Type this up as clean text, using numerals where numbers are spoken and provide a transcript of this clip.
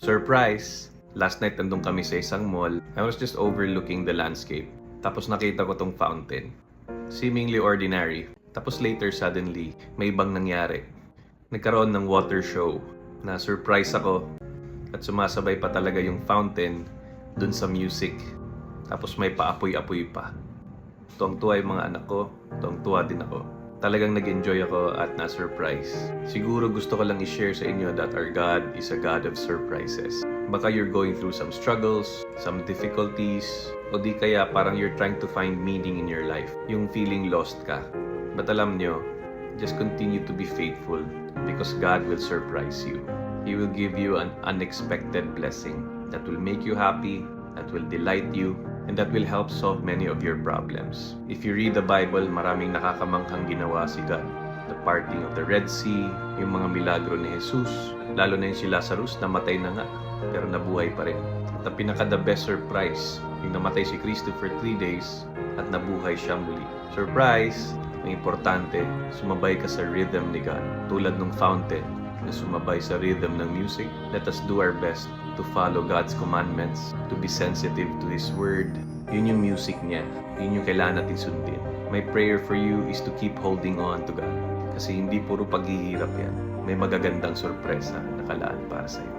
Surprise! Last night nandun kami sa isang mall. I was just overlooking the landscape. Tapos nakita ko tong fountain. Seemingly ordinary. Tapos later suddenly, may ibang nangyari. Nagkaroon ng water show. Na-surprise ako. At sumasabay pa talaga yung fountain dun sa music. Tapos may paapoy-apoy pa. Tuwang-tuwa yung mga anak ko. Tuwang-tuwa din ako. Talagang nag-enjoy ako at na-surprise. Siguro gusto ko lang i-share sa inyo that our God is a God of surprises. Baka you're going through some struggles, some difficulties, o di kaya parang you're trying to find meaning in your life. Yung feeling lost ka. But alam nyo, just continue to be faithful because God will surprise you. He will give you an unexpected blessing that will make you happy, that will delight you, and that will help solve many of your problems. If you read the Bible, maraming nakakamanghang ginawa si God. The parting of the Red Sea, yung mga milagro ni Jesus, lalo na yung si Lazarus, namatay na nga, pero nabuhay pa rin. At ang pinaka-the best surprise, yung namatay si Cristo for 3 days, at nabuhay siya muli. Surprise! Ang importante, sumabay ka sa rhythm ni God. Tulad ng fountain na sumabay sa rhythm ng music, let us do our best to follow God's commandments, to be sensitive to His Word. Yun yung music niya. Yun yung kailangan natin sundin. My prayer for you is to keep holding on to God. Kasi hindi puro paghihirap yan. May magagandang sorpresa na nakalaan para sa'yo.